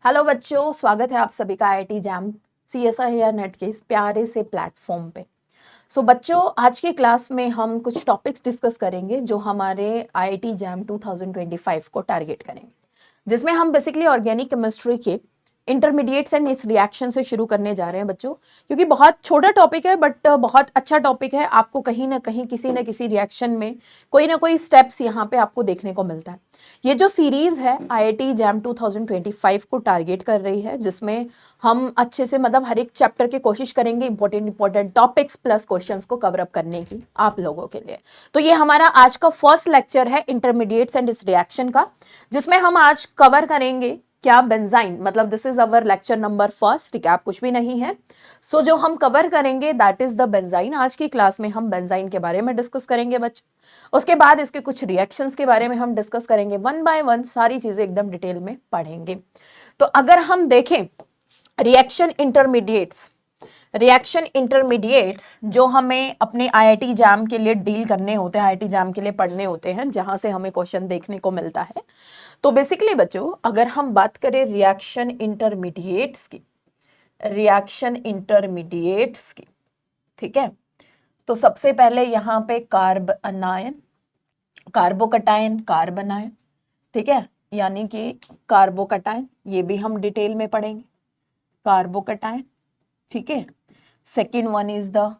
Hello बच्चों, स्वागत है आप सभी का आईआईटी जैम CSIR नेट के इस प्यारे से प्लेटफॉर्म पे। बच्चों, आज की क्लास में हम कुछ टॉपिक्स डिस्कस करेंगे जो हमारे आईआईटी जैम 2025 को टारगेट करेंगे, जिसमें हम बेसिकली ऑर्गेनिक केमिस्ट्री के इंटरमीडिएट्स एंड इस रिएक्शन से शुरू करने जा रहे हैं बच्चों, क्योंकि बहुत छोटा टॉपिक है बट बहुत अच्छा टॉपिक है। आपको कहीं ना कहीं किसी न किसी रिएक्शन में कोई ना कोई स्टेप्स यहाँ पे आपको देखने को मिलता है। ये जो सीरीज है आईआईटी जैम 2025 को टारगेट कर रही है, जिसमें हम अच्छे से मतलब हर एक चैप्टर की कोशिश करेंगे इंपॉर्टेंट टॉपिक्स प्लस क्वेश्चंस को कवर अप करने की आप लोगों के लिए। तो ये हमारा आज का फर्स्ट लेक्चर है इंटरमीडिएट्स एंड इस रिएक्शन का, जिसमें हम आज कवर करेंगे क्या बेंजाइन, मतलब this is our lecture number first. Recap कुछ भी नहीं है। जो हम कवर करेंगे दैट इज द बेंजाइन। आज की क्लास में हम बेंजाइन के बारे में डिस्कस करेंगे बच्चों। उसके बाद इसके कुछ रिएक्शंस के बारे में हम डिस्कस करेंगे, वन बाय वन सारी चीजें एकदम डिटेल में पढ़ेंगे। तो अगर हम देखें रिएक्शन इंटरमीडिएट्स जो हमें अपने आईआईटी जैम के लिए डील करने होते हैं, आईआईटी जैम के लिए पढ़ने होते हैं, जहां से हमें क्वेश्चन देखने को मिलता है। तो बेसिकली बच्चों, अगर हम बात करें रिएक्शन इंटरमीडिएट्स की, ठीक है, तो सबसे पहले यहाँ पे कार्बनायन, कार्बोकटायन, कार्बनायन, ठीक है, यानी कि कार्बोकटायन, ये भी हम डिटेल में पढ़ेंगे, कार्बोकटायन, ठीक है। Second one is the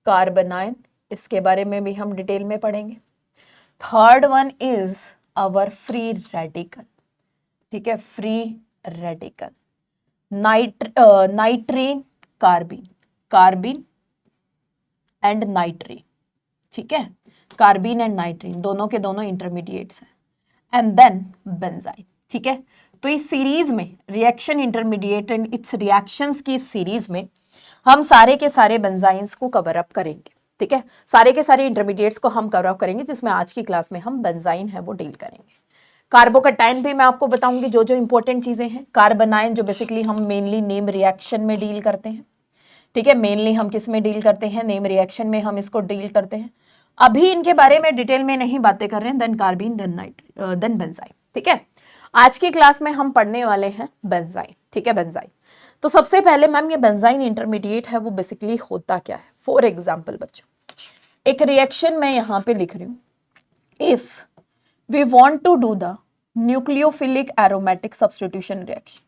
carbanion, इसके बारे में भी हम डिटेल में पढ़ेंगे। Third one is our free radical, ठीक है, free radical, nitrene, carbene and nitrene, ठीक है, कार्बिन एंड नाइट्रीन दोनों के दोनों इंटरमीडिएट्स हैं। एंड देन बेंजाइन, ठीक है। तो इस सीरीज में reaction intermediate and it's reactions की इस सीरीज में हम सारे के सारे बेंजाइंस को कवर अप करेंगे, ठीक है, सारे के सारे इंटरमीडिएट्स को हम कवर अप करेंगे, जिसमें आज की क्लास में हम बेंजाइन है वो डील करेंगे। कार्बोकटायन भी मैं आपको बताऊंगी जो जो इंपॉर्टेंट चीजें हैं। कार्बनायन जो बेसिकली हम मेनली नेम रिएक्शन में डील करते हैं, ठीक है, मेनली हम किस में डील करते हैं, नेम रिएक्शन में हम इसको डील करते हैं। अभी इनके बारे में डिटेल में नहीं बातें कर रहे हैं। देन कार्बिन, देन बेंजाइन, ठीक है। आज की क्लास में हम पढ़ने वाले हैं बेंजाइन, ठीक है, बेंजाइन। तो सबसे पहले मैम, ये बेंजाइन इंटरमीडिएट है वो बेसिकली होता क्या है। फॉर एग्जाम्पल बच्चों, एक रिएक्शन मैं यहाँ पे लिख रही हूँ, if we want to do the nucleophilic aromatic substitution reaction,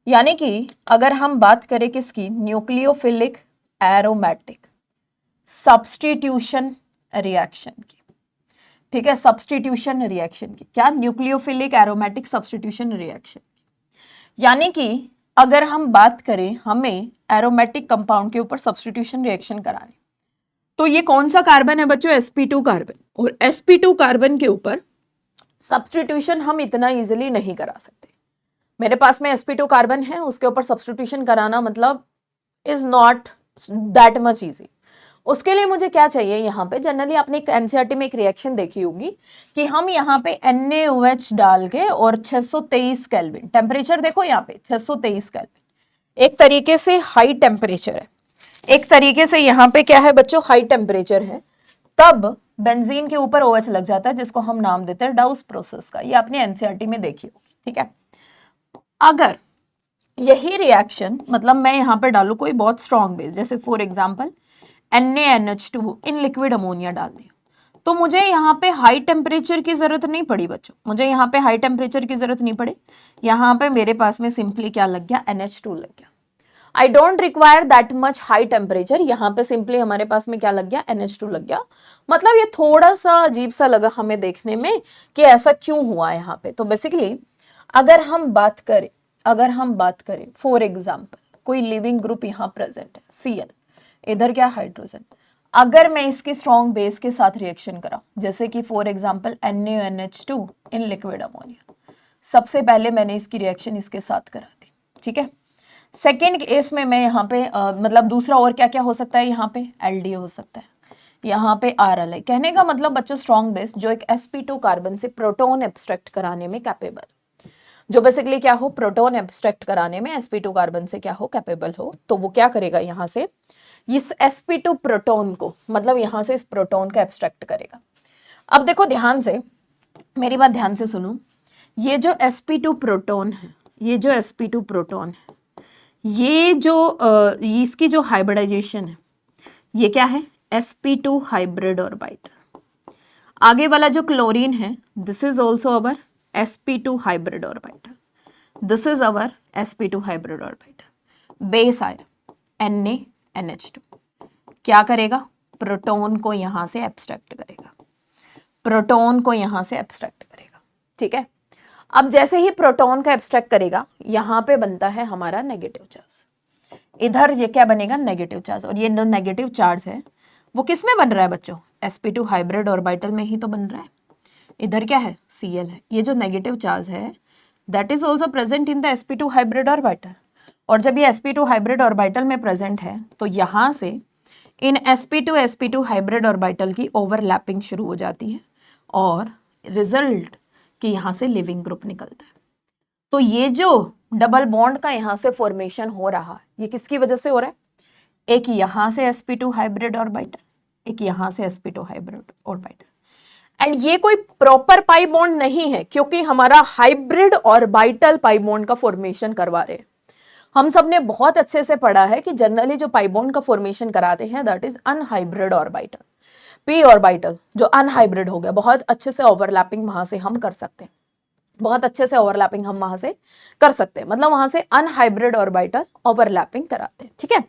यानी कि अगर हम बात करें किसकी, न्यूक्लियोफिलिक एरोमेटिक सब्स्टिट्यूशन रिएक्शन की, ठीक है, सब्स्टिट्यूशन रिएक्शन की, क्या, न्यूक्लियोफिलिक एरोमेटिक सब्स्टिट्यूशन रिएक्शन, यानी कि अगर हम बात करें हमें एरोमेटिक कंपाउंड के ऊपर सब्स्टिट्यूशन रिएक्शन कराने, तो ये कौन सा कार्बन है बच्चों, sp2 कार्बन, और sp2 कार्बन के ऊपर सब्स्टिट्यूशन हम इतना इजीली नहीं करा सकते। मेरे पास में sp2 कार्बन है, उसके ऊपर सब्स्टिट्यूशन कराना मतलब is not that much easy. उसके लिए मुझे क्या चाहिए, यहाँ पे जनरली आपने एक एनसीईआरटी में एक रिएक्शन देखी होगी कि हम यहाँ पे NaOH डाल के और 623 केल्विन, टेम्परेचर देखो यहाँ पे 623 केल्विन, एक तरीके से हाई टेम्परेचर है, एक तरीके से यहाँ पे क्या है बच्चों, हाई टेम्परेचर है। तब बेंजीन के ऊपर OH लग जाता है, जिसको हम नाम देते हैं डाउस प्रोसेस का। ये आपने एनसीईआरटी में देखी होगी, ठीक है। अगर यही रिएक्शन, मतलब मैं यहाँ पे डालू कोई बहुत स्ट्रॉन्ग बेस, जैसे for example NaNH2 in liquid ammonia डाल दिया, तो मुझे यहाँ पे हाई टेम्परेचर की जरूरत नहीं पड़ी बच्चों, मुझे यहाँ पे हाई टेम्परेचर की जरूरत नहीं पड़ी। यहाँ पे मेरे पास में सिंपली क्या लग गया, NH2 लग गया। I don't require that much high temperature, यहाँ पे सिंपली हमारे पास में क्या लग गया, NH2 लग गया। मतलब ये थोड़ा सा अजीब सा लगा हमें देखने में कि ऐसा क्यों हुआ यहाँ पे। तो बेसिकली अगर हम बात करें फॉर एग्जाम्पल कोई लिविंग ग्रुप यहाँ प्रेजेंट है, Cl, इधर क्या हाइड्रोजन, अगर मैं इसकी स्ट्रॉन्ग बेस के साथ रिएक्शन करा, जैसे कि for example NaNH2 in liquid ammonia, सबसे पहले मैंने इसकी रिएक्शन इसके साथ करा दी, ठीक है। सेकेंड केस में मैं यहाँ पे मतलब दूसरा और क्या क्या हो सकता है, यहाँ पे LD हो सकता है, यहाँ पे RL है। कहने का मतलब बच्चों, स्ट्रॉन्ग बेस जो एक sp2 कार्बन से प्रोटॉन एब्स्ट्रैक्ट कराने में कैपेबल, जो बेसिकली क्या हो, प्रोटॉन एब्स्ट्रैक्ट कराने में sp2 कार्बन से क्या हो, कैपेबल हो, तो वो क्या करेगा, यहाँ से इस sp2 प्रोटॉन को, मतलब यहाँ से इस प्रोटॉन का एब्स्ट्रैक्ट करेगा। अब देखो ध्यान से, मेरी बात ध्यान से सुनो, ये जो sp2 प्रोटॉन है, ये जो sp2 प्रोटॉन है, ये जो इसकी जो हाइब्रिडाइजेशन है, ये क्या है, sp2 हाइब्रिड ऑर्बिटल। आगे वाला जो क्लोरीन है, this is also our sp2 hybrid orbital, this is our sp2 hybrid orbital. Base आया NaNH2, क्या करेगा, प्रोटॉन को यहां से एब्स्ट्रैक्ट करेगा, प्रोटॉन को यहां से एब्स्ट्रैक्ट करेगा, ठीक है। अब जैसे ही प्रोटॉन का एब्स्ट्रैक्ट करेगा, यहां पे बनता है हमारा नेगेटिव चार्ज, इधर ये क्या बनेगा, नेगेटिव चार्ज। और ये जो नेगेटिव चार्ज है वो किस में बन रहा है बच्चों, sp2 हाइब्रिड ऑर्बिटल में ही तो बन रहा है। इधर क्या है, Cl है। ये जो नेगेटिव चार्ज है that is also present in the sp2 hybrid orbital. और जब ये sp2 हाइब्रिड ऑर्बिटल में प्रेजेंट है तो यहाँ से इन sp2 हाइब्रिड ऑर्बिटल की ओवरलैपिंग शुरू हो जाती है और रिजल्ट कि यहाँ से लिविंग ग्रुप निकलता है। तो ये जो डबल बॉन्ड का यहाँ से फॉर्मेशन हो रहा है, ये किसकी वजह से हो रहा है, एक यहाँ से sp2 हाइब्रिड ऑर्बिटल, एक यहाँ से sp2 हाइब्रिड ऑर्बिटल। एंड ये कोई प्रॉपर पाई बॉन्ड नहीं है, क्योंकि हमारा हाइब्रिड ऑर्बिटल पाई बॉन्ड का फॉर्मेशन करवा रहे हैं। हम सब ने बहुत अच्छे से पढ़ा है कि जनरली जो पाई बॉन्ड का फॉर्मेशन कराते हैं that is unhybrid orbital, p orbital जो अनहाइब्रिड हो गया, बहुत अच्छे से ओवरलैपिंग वहां से हम कर सकते हैं, बहुत अच्छे से ओवरलैपिंग हम वहां से कर सकते हैं, मतलब वहां से अनहाइब्रिड ऑर्बिटल ओवरलैपिंग कराते हैं, ठीक है।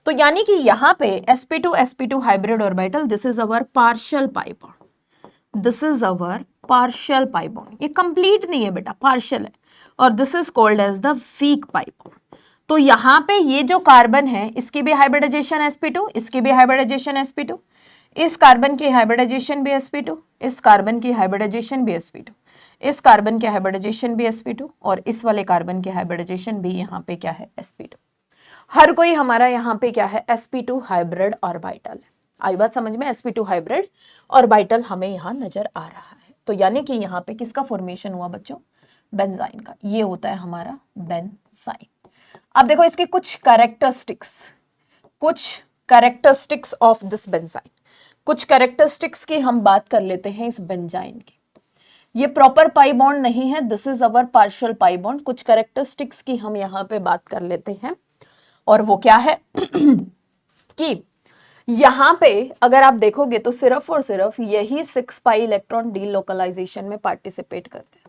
तो यानी कि यहाँ पे sp2 hybrid orbital, this is our partial pi bond, this is our partial pi bond, ये कंप्लीट नहीं है बेटा, पार्शियल है, और this is called as the weak pi bond. तो यहाँ पे ये जो कार्बन है इसकी भी हाइब्रिडाइजेशन sp2, इसकी भी हाइब्रिडाइजेशन sp2, इस कार्बन की हाइब्रिडाइजेशन भी sp2, इस कार्बन की हाइब्रिडाइजेशन भी sp2, इस कार्बन की हाइब्रिडाइजेशन भी sp2, और इस वाले कार्बन की हाइब्रिडाइजेशन भी यहाँ पे क्या है, sp2। हर कोई हमारा यहाँ पे क्या है, sp2 हाइब्रिड ऑर्बिटल है। आई बात समझ में, sp2 हाइब्रिड ऑर्बिटल हमें यहाँ नजर आ रहा है। तो यानी कि यहाँ पे किसका फॉर्मेशन हुआ बच्चों, बेंजाइन का। ये होता है हमारा बेंजाइन। अब देखो इसके कुछ कैरेक्टरिस्टिक्स ऑफ दिस बेंजाइन, कुछ कैरेक्टरिस्टिक्स की हम बात कर लेते हैं इस बेंजाइन की। ये प्रॉपर पाई बॉन्ड नहीं है, this is our partial pi bond. कुछ कैरेक्टरिस्टिक्स की हम यहाँ पे बात कर लेते हैं, और वो क्या है कि यहाँ पे अगर आप देखोगे तो सिर्फ और सिर्फ यही 6 पाई इलेक्ट्रॉन डीलोकलाइजेशन में पार्टिसिपेट करते हैं।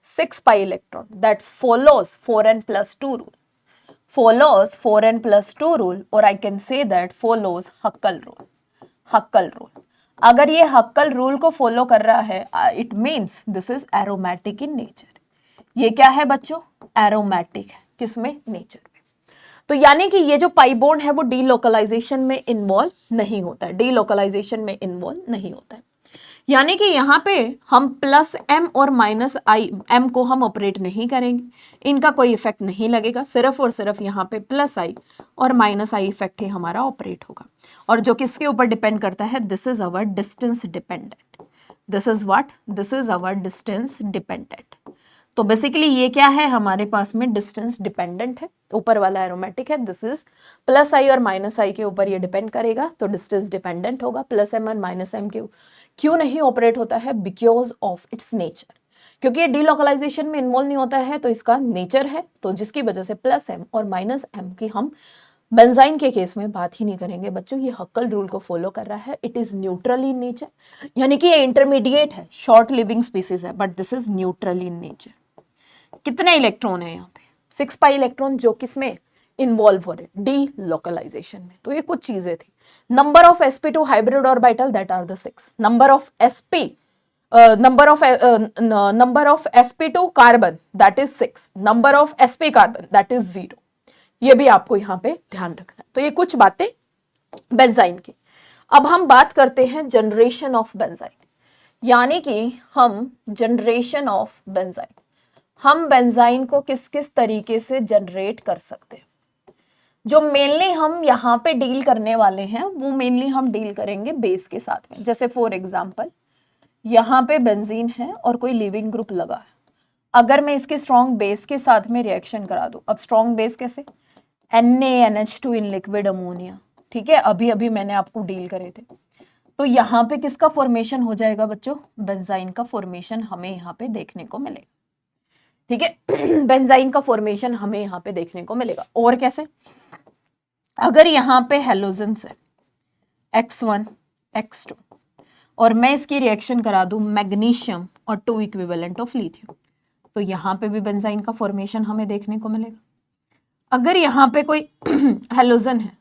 6 pi electron that's follows 4n+2 rule, follows 4n+2 rule, or I can say that follows हक्कल rule. हक्कल rule, अगर ये हक्कल रूल को फॉलो कर रहा है, it means this is aromatic in nature. ये क्या है बच्चों, एरोमेटिक है, किसमें, नेचर में। तो यानी कि ये जो पाई बॉन्ड है वो डीलोकलाइजेशन में इन्वॉल्व नहीं होता है, डीलोकलाइजेशन में इन्वॉल्व नहीं होता है। यानी कि यहाँ पे हम +m और -m को हम ऑपरेट नहीं करेंगे, इनका कोई इफेक्ट नहीं लगेगा, सिर्फ और सिर्फ यहाँ पे +i और -i इफेक्ट ही हमारा ऑपरेट होगा। और जो किसके ऊपर डिपेंड करता है, this is our distance dependent, this is what, this is our distance dependent. तो बेसिकली ये क्या है, हमारे पास में डिस्टेंस डिपेंडेंट है, ऊपर वाला एरोमेटिक है, दिस इज +i और -i के ऊपर ये डिपेंड करेगा, तो डिस्टेंस डिपेंडेंट होगा। +m और -m के क्यों नहीं ऑपरेट होता है, बिकॉज ऑफ इट्स नेचर, क्योंकि ये डीलोकलाइजेशन में इन्वॉल्व नहीं होता है, तो इसका नेचर है, तो जिसकी वजह से +m और -m की हम बेंजाइन के केस में बात ही नहीं करेंगे बच्चों। ये हक्कल रूल को फॉलो कर रहा है, it is neutral in nature, यानी कि ये इंटरमीडिएट है, शॉर्ट लिविंग स्पीसीज है, but this is neutral in nature. कितने इलेक्ट्रॉन है यहाँ पे, 6 पाई इलेक्ट्रॉन जो किसमें इन्वॉल्व हो रहे, डी लोकलाइजेशन में। तो ये कुछ चीजें थी। Number of sp2 hybrid orbital that are the 6, number of sp2 carbon that is 6, number of sp carbon that is 0। ये भी आपको यहाँ पे ध्यान रखना है। तो ये कुछ बातें बेंजाइन की। अब हम बात करते हैं जनरेशन ऑफ बेंजाइन, यानी कि हम जनरेशन ऑफ बेंजाइन, हम बेंजाइन को किस किस तरीके से जनरेट कर सकते हैं। जो मेनली हम यहाँ पे डील करने वाले हैं वो मेनली हम डील करेंगे बेस के साथ में। जैसे फॉर एग्जांपल यहाँ पे बेंजीन है और कोई लिविंग ग्रुप लगा है, अगर मैं इसके स्ट्रॉन्ग बेस के साथ में रिएक्शन करा दूं, अब स्ट्रॉन्ग बेस कैसे, NaNH2 इन लिक्विड अमोनिया, ठीक है, अभी अभी मैंने आपको डील करे थे। तो यहाँ पे किसका फॉर्मेशन हो जाएगा बच्चों, बेंजाइन का फॉर्मेशन हमें यहाँ पे देखने को मिलेगा। ठीक है। बेंजाइन का फॉर्मेशन हमें यहाँ पे देखने को मिलेगा। और कैसे, अगर यहाँ पे हेलोजेंस है X1 X2 और मैं इसकी रिएक्शन करा दूं मैग्नीशियम और 2 इक्विवेलेंट ऑफ लिथियम, तो यहाँ पे भी बेंजाइन का फॉर्मेशन हमें देखने को मिलेगा। अगर यहाँ पे कोई हेलोजन है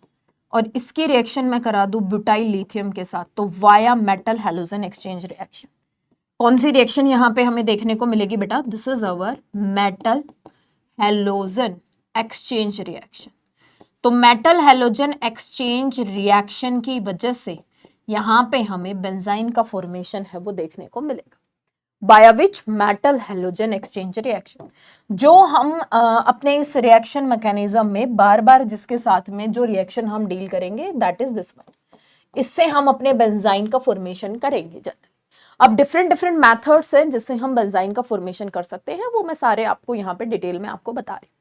और इसकी रिएक्शन मैं करा दूं ब्यूटाइल लिथियम के साथ, तो via metal halogen exchange reaction, कौन सी रिएक्शन यहाँ पे हमें देखने को मिलेगी बेटा? This is our metal halogen exchange reaction. तो मेटल हेलोजन एक्सचेंज रिएक्शन की वजह से यहाँ पे हमें बेंजाइन का फॉर्मेशन है वो देखने को मिलेगा। By which? Metal halogen exchange reaction. जो हम अपने इस रिएक्शन मैकेनिज्म में बार बार जिसके साथ में जो रिएक्शन हम डील करेंगे दैट इज दिस वन, इससे हम अपने बेंजाइन का फॉर्मेशन करेंगे जनरली। अब डिफरेंट मेथड्स हैं जिससे हम बेंजाइन का फॉर्मेशन कर सकते हैं, वो मैं सारे आपको यहाँ पे डिटेल में आपको बता रही हूँ।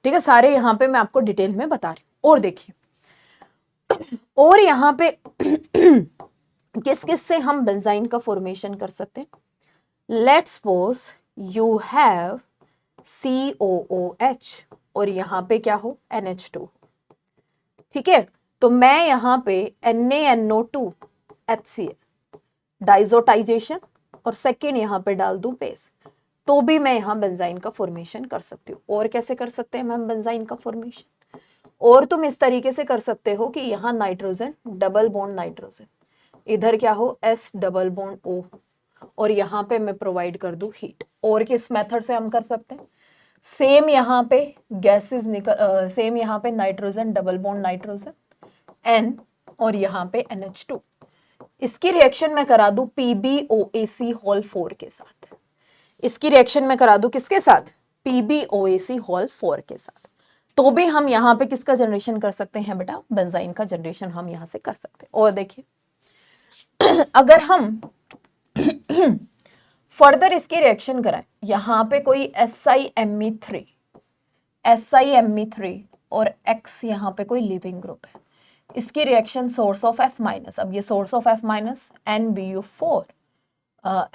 ठीक है, सारे यहाँ पे मैं आपको डिटेल में बता रही हूँ। और देखिए, और यहाँ पे किस किस से हम बेंजाइन का फॉर्मेशन कर सकते हैं? Let's suppose you have COOH और यहाँ पे क्या हो? NH2। ठीक है, तो मैं यहाँ पे NaNO2 HCl डाइजोटाइजेशन और सेकेंड यहाँ पे डाल दूं बेस, तो भी मैं यहाँ बेंजाइन का फॉर्मेशन कर सकती हूँ। और कैसे कर सकते हैं मैम बेंजाइन का फॉर्मेशन? और तुम इस तरीके से कर सकते हो कि यहाँ नाइट्रोजन डबल बॉन्ड नाइट्रोजन, इधर क्या हो? S डबल बॉन्ड O, और यहाँ पे मैं प्रोवाइड कर दूं हीट। और किस मेथड से हम कर सकते हैं? सेम यहाँ पे गैसेस निकल, सेम यहाँ पे nitrogen double bond nitrogen N और यहाँ पे NH2, इसकी रिएक्शन मैं करा दूं PbOAC होल 4 के साथ। इसकी रिएक्शन मैं करा दूं किसके साथ? PbOAC होल 4 के साथ, तो भी हम यहाँ पे किसका जनरेशन कर सकते हैं बेटा? बेंजाइन का जनरेशन हम यहाँ से कर सकते हैं। और देखिए अगर हम फर्दर इसकी रिएक्शन कराएं, यहाँ पे कोई SiMe3 और X यहाँ पे कोई लिविंग ग्रुप है, इसकी reaction source of F minus, अब ये source of F minus NBU4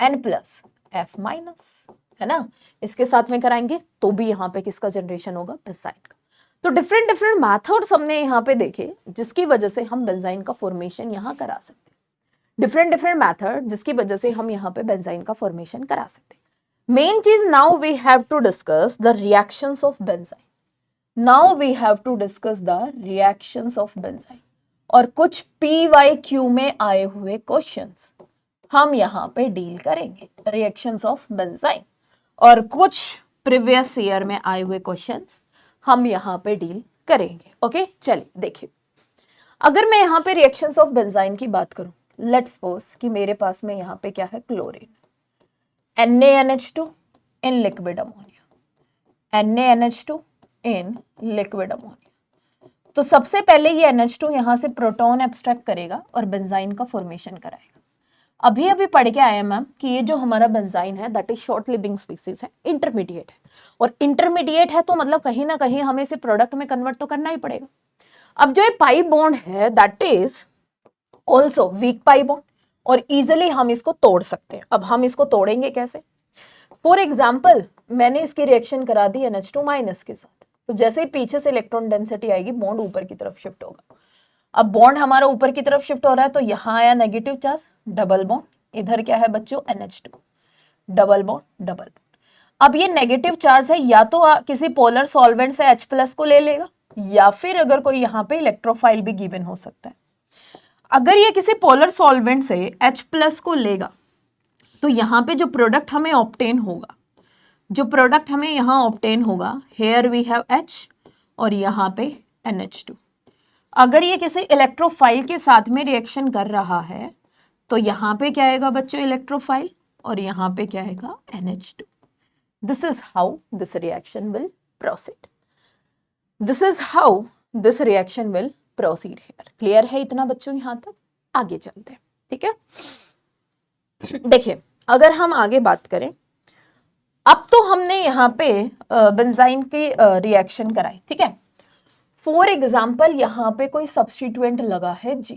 N plus F minus है ना, इसके साथ में कराएंगे तो भी यहाँ पे किसका जनरेशन होगा? बेंजाइन का। तो डिफरेंट मैथड्स हमने यहाँ पे देखे जिसकी वजह से हम बेंजाइन का फॉर्मेशन यहाँ करा सकते हैं। डिफरेंट मैथड जिसकी वजह से हम यहाँ पे बेंजाइन का फॉर्मेशन करा सकते हैं। मेन चीज, now we have to discuss the reactions of benzyne. Now we have to discuss the reactions of benzyne और कुछ PYQ में आए हुए क्वेश्चंस हम यहाँ पे डील करेंगे, रिएक्शंस ऑफ बेंजाइन, और कुछ प्रीवियस ईयर में आए हुए क्वेश्चंस हम यहाँ पे डील करेंगे। ओके, चलिए देखिए, अगर मैं यहाँ पे रिएक्शंस ऑफ बेंजाइन की बात करूं, लेट्स सपोज कि मेरे पास में यहाँ पे क्या है? Chlorine, NaNH2 in liquid ammonia, NaNH2 in liquid ammonia. तो सबसे पहले ये NH2 यहाँ से प्रोटॉन एब्स्ट्रैक्ट करेगा और बेंजाइन का फॉर्मेशन कराएगा। अभी पढ़ के आए मैम कि ये जो हमारा बेंजाइन है that is short living species है, इंटरमीडिएट है, और इंटरमीडिएट है तो मतलब कहीं ना कहीं हमें इसे प्रोडक्ट में कन्वर्ट तो करना ही पड़ेगा। अब जो ये पाई बॉन्ड है that is also week pi bond और इजिली हम इसको तोड़ सकते हैं। अब हम इसको तोड़ेंगे कैसे? फॉर एग्जाम्पल मैंने इसकी रिएक्शन करा दी NH2 माइनस के साथ, तो जैसे ही पीछे से इलेक्ट्रॉन डेंसिटी आएगी बॉन्ड ऊपर की तरफ शिफ्ट होगा। अब बॉन्ड हमारा ऊपर की तरफ शिफ्ट हो रहा है तो यहाँ आया नेगेटिव चार्ज, डबल बॉन्ड, इधर क्या है बच्चों? NH2, double bond double bond. अब ये नेगेटिव चार्ज है, या तो किसी पोलर सॉल्वेंट से H+ को ले लेगा, या फिर अगर कोई यहाँ पे इलेक्ट्रोफाइल भी गिवन हो सकता है। अगर ये किसी पोलर सॉल्वेंट से H+ को लेगा तो यहाँ पे जो प्रोडक्ट हमें ऑब्टेन होगा, जो प्रोडक्ट हमें यहाँ ऑब्टेन होगा, हेयर वी हैव H और यहाँ पे NH2। अगर ये किसी इलेक्ट्रोफाइल के साथ में रिएक्शन कर रहा है तो यहाँ पे क्या आएगा बच्चों? इलेक्ट्रोफाइल, और यहाँ पे क्या आएगा? NH2। This is how this reaction will proceed. This is how this reaction will proceed here. Clear है इतना बच्चों? यहाँ तक आगे चलते हैं, ठीक है। देखिए, अगर हम आगे बात करें, अब तो हमने यहाँ पे बेंजाइन के रिएक्शन कराए, ठीक है। फॉर एग्जाम्पल यहाँ पे कोई सब्स्टिट्यूएंट लगा है G,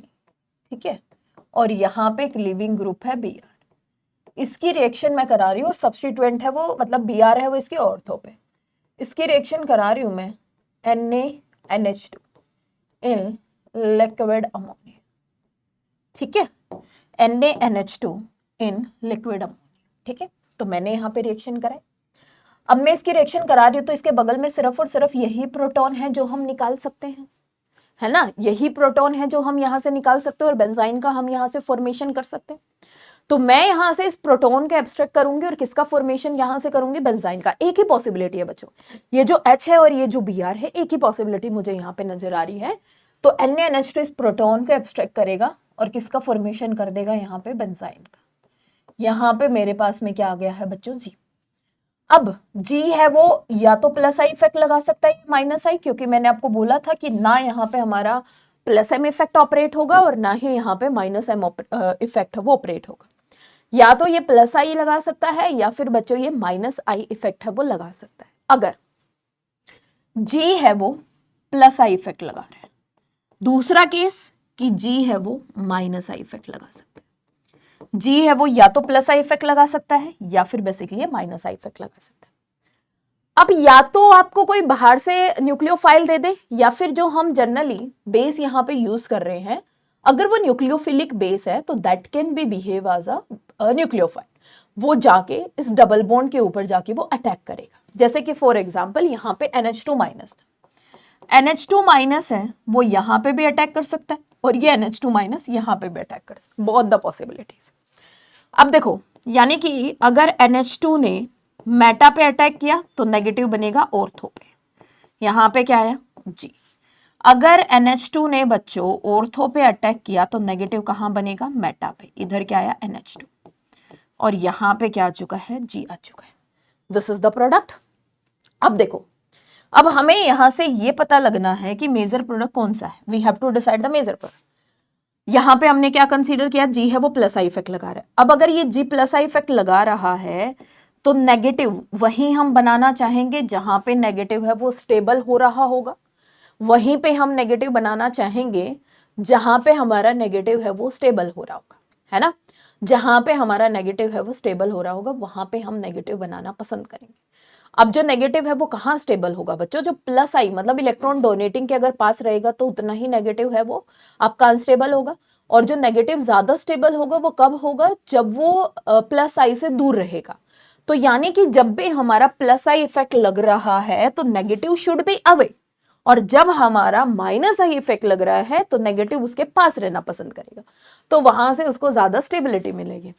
ठीक है, और यहाँ पे एक लिविंग ग्रुप है Br। इसकी रिएक्शन मैं करा रही हूँ और सब्स्टिट्यूएंट है वो मतलब Br है वो इसके ऑर्थो पे, इसकी रिएक्शन करा रही हूँ मैं NaNH2 इन लिक्विड अमोनिया, ठीक है, NaNH2 इन लिक्विड अमोनिया, ठीक है। तो मैंने यहाँ पे रिएक्शन कराई, अब मैं इसकी रिएक्शन करा रही हूँ तो इसके बगल में सिर्फ और सिर्फ यही प्रोटॉन है जो हम निकाल सकते हैं, है ना, यही प्रोटॉन है जो हम यहाँ से निकाल सकते हैं और बेंजाइन का हम यहाँ से फॉर्मेशन कर सकते हैं। तो मैं यहाँ से इस प्रोटॉन का एब्स्ट्रैक्ट करूंगी और किसका फॉर्मेशन यहाँ से करूंगी, बेंजाइन का। एक ही पॉसिबिलिटी है बच्चों, ये जो H है और ये जो Br है, एक ही पॉसिबिलिटी मुझे यहाँ पे नजर आ रही है। तो NaNH2 इस प्रोटॉन को एब्स्ट्रैक्ट करेगा और किसका फॉर्मेशन कर देगा यहाँ पे, बेंजाइन का। यहाँ पे मेरे पास में क्या आ गया है बच्चों, G। अब G है वो या तो प्लस आई इफेक्ट लगा सकता है या माइनस आई, क्योंकि मैंने आपको बोला था कि ना यहाँ पे हमारा प्लस एम इफेक्ट ऑपरेट होगा और ना ही यहाँ पे माइनस एम इफेक्ट वो ऑपरेट होगा। या तो ये प्लस आई लगा सकता है या फिर बच्चों ये माइनस आई इफेक्ट है वो लगा सकता है। अगर G है वो प्लस आई इफेक्ट लगा रहा है, दूसरा केस कि G है वो माइनस आई इफेक्ट लगा सकता है। G है वो या तो प्लस आई इफेक्ट लगा सकता है या फिर बेसिकली माइनस आई इफेक्ट लगा सकता है। अब या तो आपको कोई बाहर से न्यूक्लियोफाइल दे दे या फिर जो हम जनरली बेस यहाँ पे यूज कर रहे हैं, अगर वो न्यूक्लियोफिलिक बेस है तो that can be behave as a nucleophile, वो जाके इस डबल बॉन्ड के ऊपर जाके वो अटैक करेगा। जैसे कि फॉर एग्जांपल यहाँ पे NH2 माइनस था, NH2 माइनस है वो यहाँ पे भी अटैक कर सकता है और ये NH2 माइनस यहाँ पे भी अटैक कर सकता है, बहुत द पॉसिबिलिटीज। अब देखो, यानी कि अगर NH2 ने मेटा पे अटैक किया तो नेगेटिव बनेगा ऑर्थो पे, यहाँ पे क्या है G। अगर NH2 ने बच्चों ऑर्थो पे अटैक किया तो नेगेटिव कहाँ बनेगा, मेटा पे, इधर क्या आया NH2 और यहाँ पे क्या आ चुका है, G आ चुका है। This is the product. अब देखो, अब हमें यहाँ से ये पता लगना है कि मेजर प्रोडक्ट कौन सा है, we have to decide the major product. यहाँ पे हमने क्या कंसीडर किया, G है वो प्लस आई इफेक्ट लगा रहा है। अब अगर ये G प्लस आई इफेक्ट लगा रहा है तो नेगेटिव वहीं हम बनाना चाहेंगे जहां पे नेगेटिव है वो स्टेबल हो रहा होगा, वहीं पे हम नेगेटिव बनाना चाहेंगे जहां पे हमारा नेगेटिव है वो स्टेबल हो रहा होगा, है ना। जहां पे हमारा नेगेटिव है वो स्टेबल हो रहा होगा वहां पे हम नेगेटिव बनाना पसंद करेंगे। अब जो नेगेटिव है वो कहाँ स्टेबल होगा बच्चों, जो प्लस आई मतलब इलेक्ट्रॉन डोनेटिंग के अगर पास रहेगा तो उतना ही नेगेटिव है वो आपका अनस्टेबल होगा, और जो नेगेटिव ज्यादा स्टेबल होगा वो कब होगा, जब वो प्लस आई से दूर रहेगा। तो यानी कि जब भी हमारा प्लस आई इफेक्ट लग रहा है तो नेगेटिव शुड बी अवे, और जब हमारा माइनस आई इफेक्ट लग रहा है तो नेगेटिव उसके पास रहना पसंद करेगा, तो वहां से उसको ज्यादा स्टेबिलिटी मिलेगी।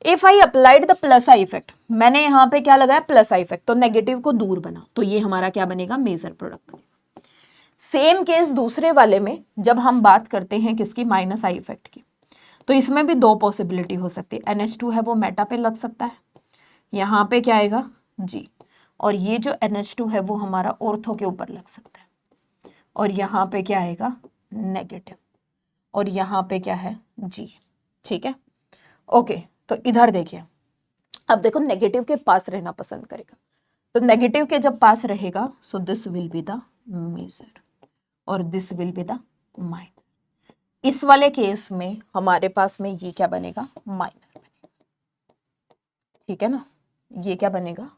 If I applied the plus I effect, मैंने यहाँ पे क्या लगाया, प्लस आई इफेक्ट, तो नेगेटिव को दूर बना, तो ये हमारा क्या बनेगा, मेजर प्रोडक्ट बनेगा। सेम केस दूसरे वाले में जब हम बात करते हैं किसकी, माइनस आई इफेक्ट की, तो इसमें भी दो पॉसिबिलिटी हो सकती है। NH2 है वो मेटा पे लग सकता है, यहाँ पे क्या आएगा G, और ये जो NH2 है वो हमारा ऑर्थो के ऊपर लग सकता है, और यहाँ पे क्या आएगा नेगेटिव, और यहाँ पे क्या है G, ठीक है। ओके, तो इधर देखिए, अब देखो नेगेटिव के पास रहना पसंद करेगा, तो नेगेटिव के जब पास रहेगा so this will be the major और this will be the minor. इस वाले केस में हमारे पास में ये क्या बनेगा, माइनर बनेगा, ठीक है ना, ये क्या बनेगा,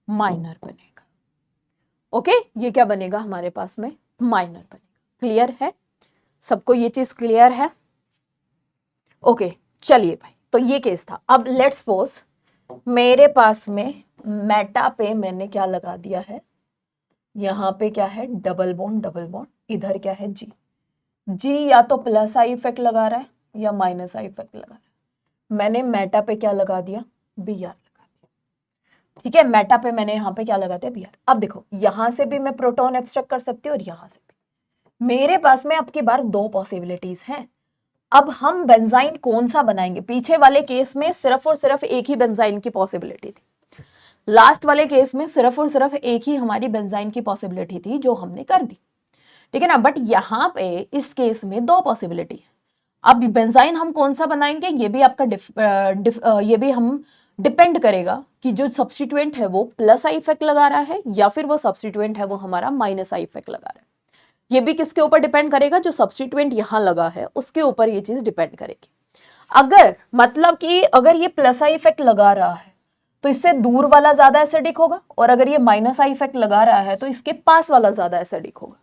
माइनर बनेगा। ओके, ये क्या बनेगा हमारे पास में, माइनर बनेगा। क्लियर है सबको, ये चीज क्लियर है। ओके, चलिए भाई, तो ये केस था। अब लेट्स सपोज मेरे पास में मेटा पे मैंने क्या लगा दिया है, यहाँ पे क्या है डबल बॉन्ड, डबल बॉन्ड, इधर क्या है G या तो प्लस आई इफेक्ट लगा रहा है या माइनस आई इफेक्ट लगा रहा है। मैंने मेटा पे क्या लगा दिया, Br लगा दिया, ठीक है। मेटा पे मैंने यहाँ पे क्या लगा दिया, Br। अब देखो यहाँ से भी मैं प्रोटॉन एब्स्ट्रैक्ट कर सकती हूँ और यहाँ से भी। मेरे पास में अब की बार दो पॉसिबिलिटीज हैं। अब हम बेंजाइन कौन सा बनाएंगे, पीछे वाले केस में सिर्फ और सिर्फ एक ही बेंजाइन की पॉसिबिलिटी थी, लास्ट वाले केस में सिर्फ और सिर्फ एक ही हमारी बेंजाइन की पॉसिबिलिटी थी जो हमने कर दी, ठीक है ना। बट यहाँ पे इस केस में दो पॉसिबिलिटी है। अब बेंजाइन हम कौन सा बनाएंगे ये भी आपका ये भी हम डिपेंड करेगा कि जो सब्स्टिट्यूएंट है वो प्लस आई इफेक्ट लगा रहा है या फिर वो सब्स्टिट्यूएंट है वो हमारा माइनस आई इफेक्ट लगा रहा है। ये भी किसके ऊपर डिपेंड करेगा, जो सब्स्टिट्यूएंट यहाँ लगा है उसके ऊपर ये चीज डिपेंड करेगी। अगर मतलब कि अगर ये प्लस आई इफेक्ट लगा रहा है तो इससे दूर वाला ज्यादा एसिडिक होगा, और अगर ये माइनस आई इफेक्ट लगा रहा है तो इसके पास वाला ज्यादा एसिडिक होगा,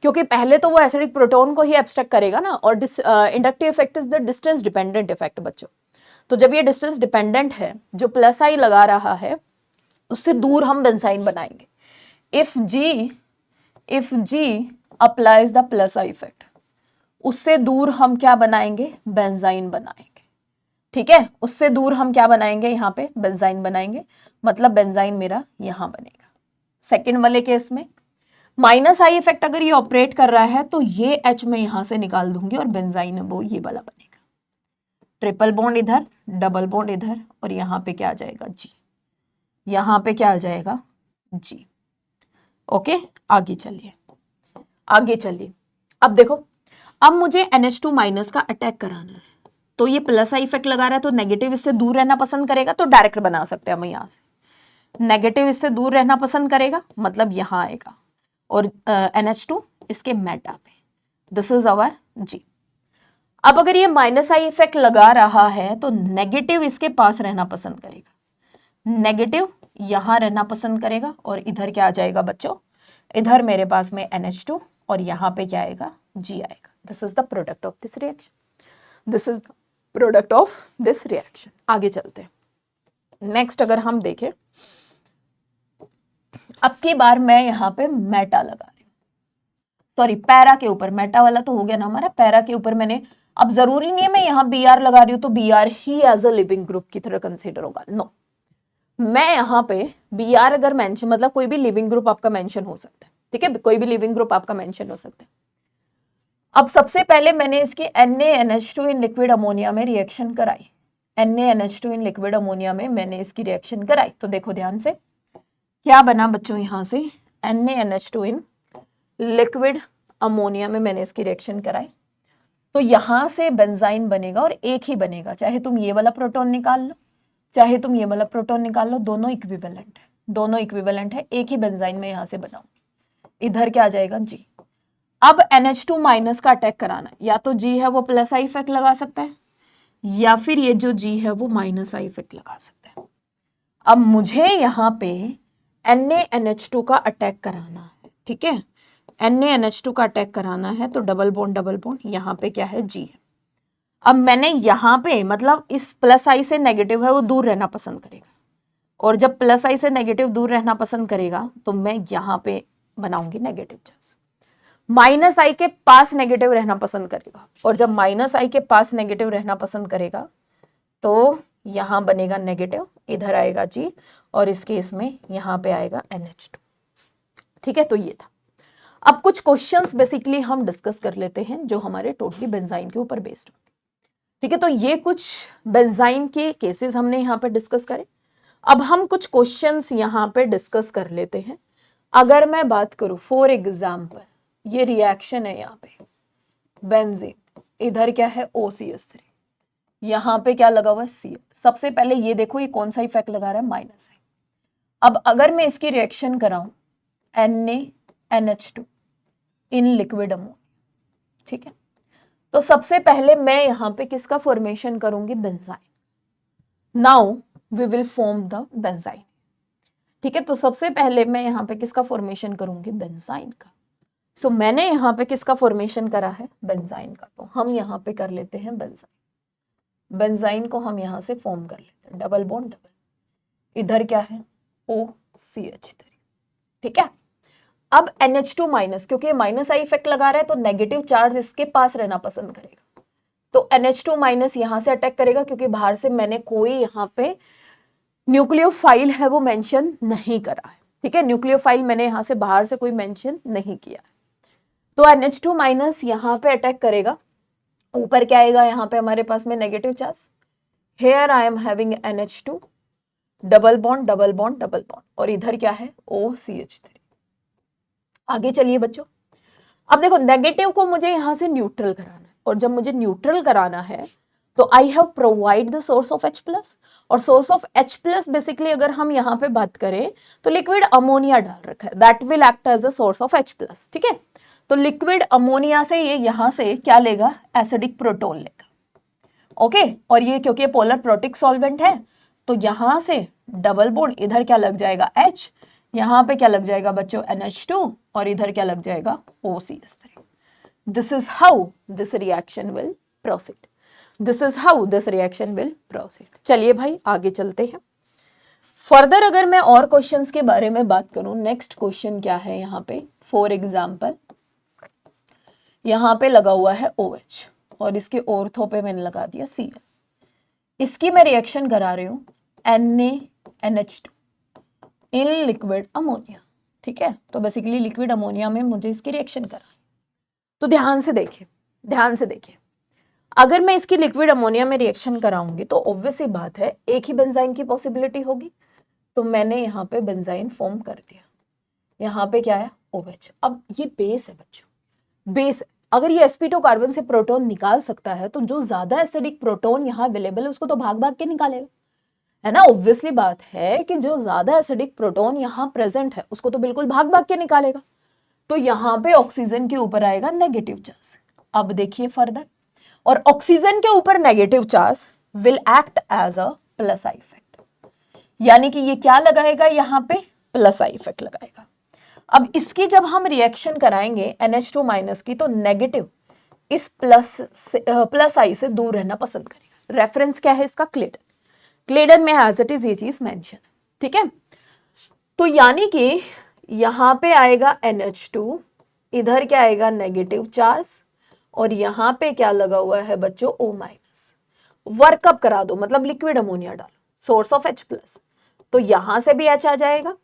क्योंकि पहले तो वो एसिडिक प्रोटोन को ही एब्स्ट्रैक्ट करेगा ना, और inductive effect is the distance dependent effect बच्चों। तो जब ये डिस्टेंस डिपेंडेंट है, जो प्लस आई लगा रहा है उससे दूर हम बेंजाइन बनाएंगे। If G applies the plus I effect, उससे दूर हम क्या बनाएंगे, बेंजाइन बनाएंगे। ठीक है, उससे दूर हम क्या बनाएंगे, यहाँ पे बेंजाइन बनाएंगे, मतलब बेंजाइन मेरा यहाँ बनेगा। सेकेंड वाले केस में माइनस आई इफेक्ट अगर ये ऑपरेट कर रहा है तो ये एच में यहां से निकाल दूंगी और बेंजाइन वो ये वाला बनेगा। ट्रिपल बॉन्ड इधर, डबल बॉन्ड इधर, और यहाँ पे क्या आ जाएगा, जी। यहाँ पे क्या आ जाएगा, जी। ओके, आगे चलिए, आगे चलिए। अब देखो, अब मुझे NH2 माइनस का अटैक कराना है, तो ये प्लस आई इफेक्ट लगा रहा है तो नेगेटिव इससे दूर रहना पसंद करेगा, तो डायरेक्ट बना सकते हैं हम यहाँ से। नेगेटिव इससे दूर रहना पसंद करेगा, मतलब यहाँ आएगा, और NH2 इसके मेटा पे, दिस इज अवर जी। अब अगर ये माइनस आई इफेक्ट लगा रहा है तो नेगेटिव इसके पास रहना पसंद करेगा, नेगेटिव यहां रहना पसंद करेगा, और इधर क्या आ जाएगा बच्चों, इधर मेरे पास में NH2 और यहाँ पे क्या आएगा, जी आएगा। This is the product of this reaction, this is the product of this reaction. आगे चलते हैं। नेक्स्ट अगर हम देखें, अब की बार मैं यहाँ पे मेटा लगा रही हूँ, सॉरी पैरा के ऊपर, मेटा वाला तो हो गया ना हमारा, पैरा के ऊपर मैंने, अब जरूरी नहीं है मैं यहाँ BR लगा रही हूँ तो BR ही एज अ लिविंग ग्रुप की तरह कंसीडर होगा, नो। मैं यहाँ पे BR अगर मेंशन, मतलब कोई भी लिविंग ग्रुप आपका मेंशन हो सकता है, ठीक है, कोई भी लिविंग ग्रुप आपका मेंशन हो सकता है। अब सबसे पहले मैंने इसकी NaNH2 इन लिक्विड अमोनिया में रिएक्शन कराई, NaNH2 इन लिक्विड अमोनिया में मैंने इसकी रिएक्शन कराई, तो देखो ध्यान से क्या बना बच्चों, यहाँ से NaNH2 इन लिक्विड अमोनिया में मैंने इसकी रिएक्शन कराई, तो यहां से बेंजाइन बनेगा, और एक ही बनेगा, चाहे तुम ये वाला प्रोटॉन निकाल लो, चाहे तुम ये वाला प्रोटॉन निकाल लो, दोनों इक्विवेलेंट है, दोनों इक्विवेलेंट है, एक ही बेंजाइन में यहां से बनाऊंगी। इधर क्या आ जाएगा, जी। अब NH2 माइनस का अटैक कराना, या तो जी है वो प्लस आई इफेक्ट लगा सकता है, या फिर ये जो जी है वो माइनस आई इफेक्ट लगा सकता है। अब मुझे यहाँ पे NaNH2 का अटैक कराना है, ठीक है, NaNH2 का अटैक कराना है, तो डबल बॉन्ड यहाँ पे क्या है, जी है। अब मैंने यहाँ पे, मतलब इस प्लस आई से नेगेटिव है वो दूर रहना पसंद करेगा, और जब प्लस आई से नेगेटिव दूर रहना पसंद करेगा तो मैं यहाँ पे बनाऊंगी नेगेटिव चार्ज। माइनस आई के पास नेगेटिव रहना पसंद करेगा, और जब माइनस आई के पास नेगेटिव रहना पसंद करेगा तो यहाँ बनेगा नेगेटिव, इधर आएगा जी, और इस केस में यहाँ पे आएगा NH2। ठीक है, तो ये था। अब कुछ क्वेश्चंस बेसिकली हम डिस्कस कर लेते हैं जो हमारे टोटली बेंजाइन के ऊपर बेस्ड होंगे। ठीक है, तो ये कुछ बेंजाइन के केसेस हमने यहाँ पे डिस्कस करे। अब हम कुछ क्वेश्चंस यहाँ पे डिस्कस कर लेते हैं। अगर मैं बात करूं फॉर एग्जाम्पल, ये रिएक्शन है यहाँ पे बेंजीन, इधर क्या है OCH3, यहाँ पे क्या लगा हुआ है Cl। सबसे पहले ये देखो ये कौन सा इफेक्ट लगा रहा है, माइनस है। अब अगर मैं इसकी रिएक्शन कराऊं NaNH2 इन लिक्विड अमोनिया, ठीक है, तो सबसे पहले मैं यहाँ पे किसका फॉर्मेशन करूंगी, benzyne. Now we will form the benzyne. ठीक है, तो सबसे पहले मैं यहाँ पे किसका फॉर्मेशन करूंगी, बेंजाइन का। सो मैंने यहाँ पे किसका फॉर्मेशन करा है, बेंजाइन का, तो हम यहाँ पे कर लेते हैं बेंजाइन। बेंजाइन को हम यहाँ से फॉर्म कर लेते हैं, डबल बॉन्ड डबल, इधर क्या है OCH3। ठीक है, अब NH2 माइनस, क्योंकि माइनस आई इफेक्ट लगा रहा है तो नेगेटिव चार्ज इसके पास रहना पसंद करेगा, तो NH2 माइनस यहां से अटैक करेगा, क्योंकि बाहर से मैंने कोई यहाँ पे न्यूक्लियोफाइल है वो मेंशन नहीं करा है। ठीक है, न्यूक्लियोफाइल मैंने यहां से बाहर से कोई मेंशन नहीं किया है, तो NH2 माइनस यहाँ पे अटैक करेगा। ऊपर क्या आएगा, यहाँ पे हमारे पास में negative charge, here I am having NH2 double bond double bond double bond, और इधर क्या है OCH3। आगे चलिए बच्चों, अब देखो नेगेटिव को मुझे यहां से न्यूट्रल कराना है, और जब मुझे न्यूट्रल कराना है तो I have provide the source of H+, और सोर्स ऑफ H+ बेसिकली अगर हम यहाँ पे बात करें तो लिक्विड अमोनिया डाल रखा है, that will act as a source of H+। ठीक है, तो लिक्विड अमोनिया से ये यहां से क्या लेगा, एसिडिक प्रोटोन लेगा, ओके। और ये क्योंकि पोलर प्रोटिक सॉल्वेंट है तो यहां से डबल बॉन्ड, इधर क्या लग जाएगा H, यहां पे क्या लग जाएगा बच्चों NH2, और इधर क्या लग जाएगा OCH3। This is how this reaction will proceed, this is how this reaction will proceed. चलिए भाई आगे चलते हैं। फर्दर अगर मैं और क्वेश्चंस के बारे में बात करूं, नेक्स्ट क्वेश्चन क्या है यहाँ पे, फॉर एग्जाम्पल यहाँ पे लगा हुआ है OH और इसके ऑर्थो पे मैंने लगा दिया Cl। इसकी मैं रिएक्शन करा रही हूँ NaNH2 इन लिक्विड अमोनिया, ठीक है। तो बेसिकली लिक्विड अमोनिया में मुझे इसकी रिएक्शन करा। तो ध्यान से देखिए, ध्यान से देखिए, अगर मैं इसकी लिक्विड अमोनिया में रिएक्शन कराऊंगी तो ऑब्वियस ही बात है एक ही बेंजाइन की पॉसिबिलिटी होगी। तो मैंने यहाँ पे बेंजाइन फॉर्म कर दिया, यहाँ पे क्या है OH। अब ये बेस है बच्चों, बेस। अगर ये sp2 कार्बन से प्रोटॉन निकाल सकता है तो जो ज्यादा एसिडिक प्रोटॉन यहाँ अवेलेबल है उसको तो भाग भाग के निकालेगा, है ना। ऑब्वियसली बात है कि जो ज्यादा एसिडिक प्रोटॉन यहाँ प्रेजेंट है उसको तो बिल्कुल भाग भाग के निकालेगा। तो यहाँ पे ऑक्सीजन के ऊपर आएगा नेगेटिव चार्ज। अब देखिए फर्दर, और ऑक्सीजन के ऊपर negative charge will act as a plus I effect, यानी कि ये क्या लगाएगा यहाँ पे प्लस आई इफेक्ट लगाएगा। अब इसकी जब हम रिएक्शन कराएंगे NH2 माइनस की तो नेगेटिव इस प्लस आई से दूर रहना पसंद करेगा। रेफरेंस क्या है इसका, क्लेडन। क्लेडन में एज इट इज ये चीज मेंशन है, ठीक है। तो यानी कि यहाँ पे आएगा NH2, इधर क्या आएगा नेगेटिव चार्ज, और यहाँ पे क्या लगा हुआ है बच्चों O माइनस। वर्कअप करा दो, मतलब लिक्विड अमोनिया डालो, सोर्स ऑफ H प्लस, तो यहां से भी H आ जाएगा,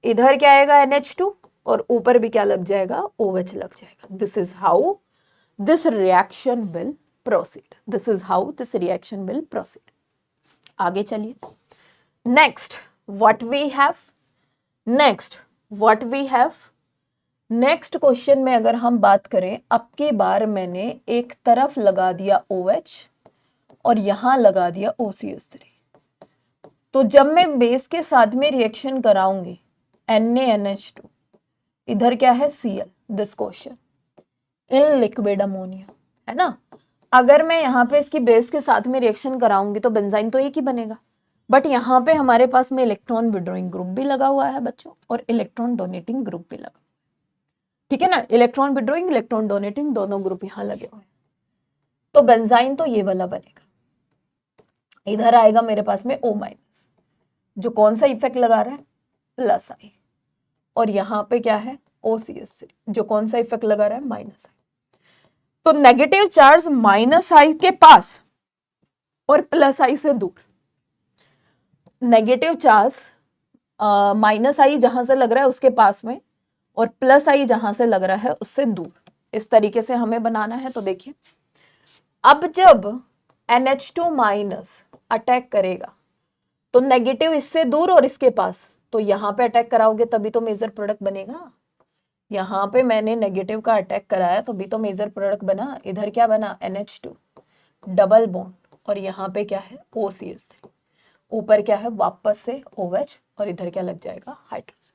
इधर क्या आएगा NH2, और ऊपर भी क्या लग जाएगा OH लग जाएगा। This is how this reaction will proceed, this is how this reaction will proceed. आगे चलिए, next what we have, next what we have, next question में अगर हम बात करें, अब की बार मैंने एक तरफ लगा दिया OH और यहां लगा दिया OCH3। तो जब मैं बेस के साथ में रिएक्शन कराऊंगी NaNH2, इधर क्या है Cl, this question in liquid ammonia, है ना। अगर मैं यहाँ पे इसकी बेस के साथ में रिएक्शन कराऊंगी तो बेंजाइन तो एक ही बनेगा, बट यहाँ पे हमारे पास में इलेक्ट्रॉन विड्रॉइंग ग्रुप भी लगा हुआ है बच्चों, और इलेक्ट्रॉन डोनेटिंग ग्रुप भी लगा, ठीक है ना। इलेक्ट्रॉन विड्रॉइंग, इलेक्ट्रॉन डोनेटिंग दोनों ग्रुप यहाँ लगे हुए हैं। तो बेंजाइन तो ये वाला बनेगा, इधर आएगा मेरे पास में O माइनस, जो कौन सा इफेक्ट लगा रहा है प्लस आई, और यहाँ पे क्या है OCH3, जो कौन सा इफेक्ट लगा रहा है माइनस आई। तो नेगेटिव चार्ज माइनस आई के पास और प्लस आई से दूर, नेगेटिव चार्ज माइनस आई जहां से लग रहा है उसके पास में, और प्लस आई जहां से लग रहा है उससे दूर, इस तरीके से हमें बनाना है। तो देखिए, अब जब NH2 माइनस अटैक करेगा तो नेगेटिव इससे दूर और इसके पास, तो यहां पे अटैक कराओगे तभी तो मेजर प्रोडक्ट बनेगा। यहाँ पे मैंने नेगेटिव का अटैक कराया तभी तो मेजर प्रोडक्ट बना। इधर क्या बना NH2 डबल बॉन्ड, और यहाँ पे क्या है OCH3, ऊपर क्या है वापस से OH, और इधर क्या लग जाएगा हाइड्रोजन।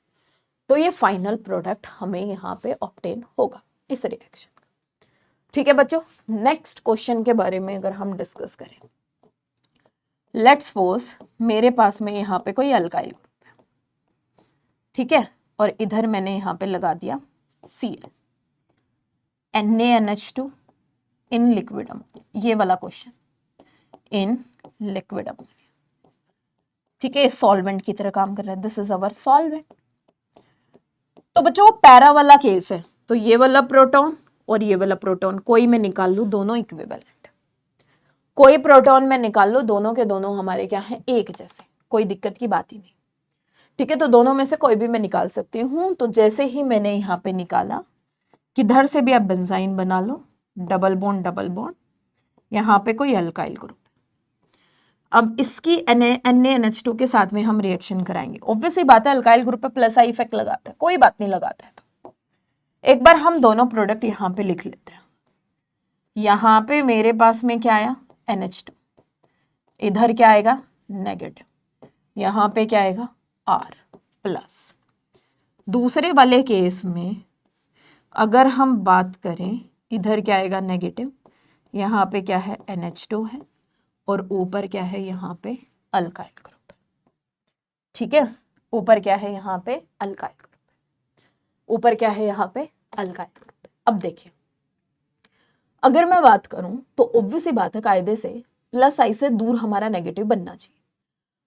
तो ये फाइनल प्रोडक्ट हमें यहाँ पे ऑब्टेन होगा इस रिएक्शन का, ठीक है बच्चों। नेक्स्ट क्वेश्चन के बारे में अगर हम डिस्कस करें, लेट्स सपोज मेरे पास में यहाँ पे कोई अल्काइल ग्रुप है, ठीक है, और इधर मैंने यहाँ पे लगा दिया Cl, NaNH2 in liquid ammonia, ये वाला क्वेश्चन इन लिक्विड अमोनिया, ठीक है, सॉल्वेंट की तरह काम कर रहा है, दिस इज अवर सॉल्वेंट। तो बच्चों पैरा वाला केस है, तो ये वाला प्रोटॉन और ये वाला प्रोटॉन कोई मैं निकाल लूं, दोनों इक्विवेलेंट, कोई प्रोटॉन में निकाल लो, दोनों के दोनों हमारे क्या हैं एक जैसे, कोई दिक्कत की बात ही नहीं, ठीक है। तो दोनों में से कोई भी मैं निकाल सकती हूँ। तो जैसे ही मैंने यहाँ पे निकाला, किधर से भी आप बेंजाइन बना लो, डबल बॉन्ड, यहाँ पे कोई अल्काइल ग्रुप। अब इसकी NaNH2 के साथ में हम रिएक्शन कराएंगे। ऑब्वियसली बात है अल्काइल ग्रुप पे प्लस आई इफेक्ट लगाता है, कोई बात नहीं लगाता है। तो एक बार हम दोनों प्रोडक्ट यहाँ पे लिख लेते हैं। यहाँ पे मेरे पास में क्या आया NH2, इधर क्या आएगा नेगेटिव, यहाँ पे क्या आएगा R प्लस। दूसरे वाले केस में अगर हम बात करें, इधर क्या आएगा नेगेटिव, यहाँ पे क्या है NH2 है और ऊपर क्या है यहाँ पे अल्काइल ग्रुप। ठीक है, ऊपर क्या है यहाँ पे अल्काइल ग्रुप, ऊपर क्या है यहाँ पे अल्काइल ग्रुप। अब देखिए अगर मैं बात करूं तो ऑब्वियस ही बात है, कायदे से प्लस आई से दूर हमारा नेगेटिव बनना चाहिए।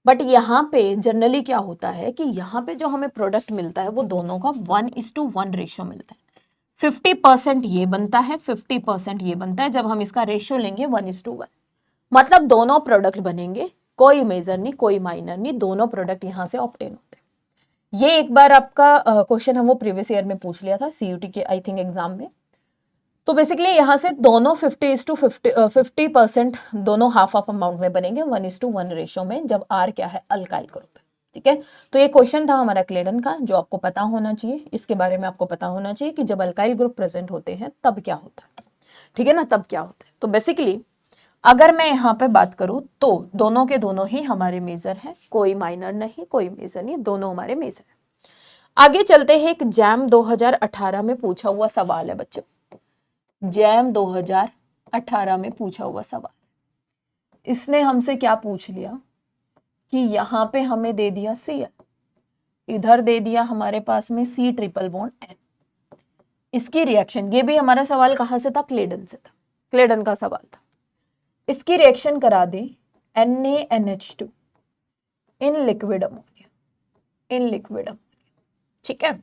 बट यहाँ पे जनरली क्या होता है कि यहाँ पे जो हमें प्रोडक्ट मिलता है वो दोनों का 1:1 रेशियो मिलता है। 50% ये बनता है, 50% ये बनता है। जब हम इसका रेशियो लेंगे 1:1, मतलब दोनों प्रोडक्ट बनेंगे, कोई मेजर नहीं कोई माइनर नहीं, दोनों प्रोडक्ट यहाँ से ऑब्टेन होते हैं। ये एक बार आपका क्वेश्चन हम वो प्रीवियस ईयर में पूछ लिया था CUT के आई थिंक एग्जाम में। तो बेसिकली यहाँ से दोनों 50% दोनों हाफ ऑफ अमाउंट में बनेंगे 1:1 रेशियो में, जब R क्या है अल्काइल ग्रुप है। ठीक है, तो ये क्वेश्चन था हमारा क्लेडन का, जो आपको पता होना चाहिए, इसके बारे में आपको पता होना चाहिए कि जब अल्काइल ग्रुप प्रेजेंट होते हैं तब क्या होता है। ठीक है ना, तब क्या होता है। तो बेसिकली अगर मैं यहाँ पे बात करूँ तो दोनों के दोनों ही हमारे मेजर हैं, कोई माइनर नहीं कोई मेजर नहीं, दोनों हमारे मेजर हैं। आगे चलते हैं, एक जैम 2018 में पूछा हुआ सवाल है बच्चों, जैम 2018 में पूछा हुआ सवाल। इसने हमसे क्या पूछ लिया कि यहाँ पे हमें दे दिया Cl, इधर दे दिया हमारे पास में C ट्रिपल बॉन्ड N। इसकी रिएक्शन, ये भी हमारा सवाल कहाँ से था, क्लेडन से था, क्लेडन का सवाल था। इसकी रिएक्शन करा दे NaNH2 in liquid ammonia, in liquid ammonia. ठीक है,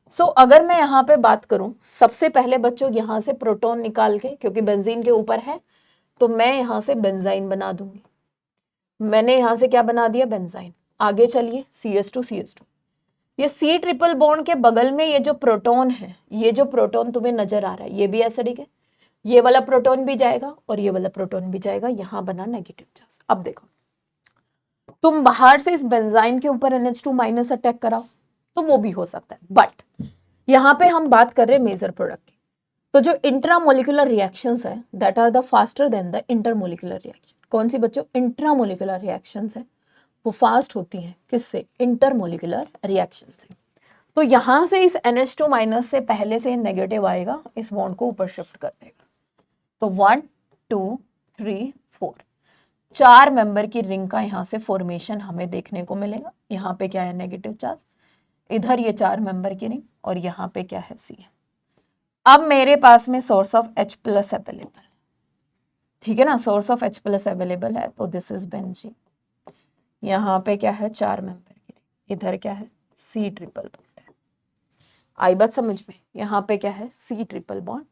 सो अगर मैं यहाँ पे बात करूं, सबसे पहले बच्चों यहाँ से प्रोटॉन निकाल के, क्योंकि बेंजीन के ऊपर है तो मैं यहाँ से बेंजाइन बना दूंगी। मैंने यहाँ से क्या बना दिया, बेंजाइन। आगे चलिए CH2 ये C ट्रिपल बॉन्ड के बगल में ये जो प्रोटॉन है, ये जो प्रोटॉन तुम्हें नजर आ रहा है ये भी एसिडिक है, ये वाला प्रोटॉन भी जाएगा और ये वाला प्रोटॉन भी जाएगा, यहाँ बना नेगेटिव चार्ज। अब देखो तुम बाहर से इस बेंजाइन के ऊपर NH2- अटैक कराओ तो वो भी हो सकता है, बट यहाँ पे हम बात कर रहे हैं मेजर प्रोडक्ट की। तो जो इंट्रामोलिकुलर रिएक्शंस है that are the faster than the intermolecular reaction. कौन सी बच्चों, इंट्रामोलिकुलर रिएक्शंस है वो फास्ट होती हैं, किससे, इंटरमोलिकुलर रिएक्शन से। तो यहाँ से इस NH2- से पहले से नेगेटिव आएगा, इस बॉन्ड को ऊपर शिफ्ट कर देगा। तो 1 2 3 4 4 मेंबर की रिंग का यहाँ से फॉर्मेशन हमें देखने को मिलेगा। यहाँ पे क्या है, नेगेटिव चार्ज, इधर ये 4 मेंबर की रिंग और यहाँ पे क्या है, C है। अब मेरे पास में सोर्स ऑफ H+ अवेलेबल है। ठीक है ना, सोर्स ऑफ H+ अवेलेबल है, तो दिस इज बेंजीन। यहाँ पे क्या है, 4 मेंबर की रिंग, इधर क्या है, C ट्रिपल बॉन्ड है। आई बात समझ में, यहाँ पे क्या है, C ट्रिपल बॉन्ड।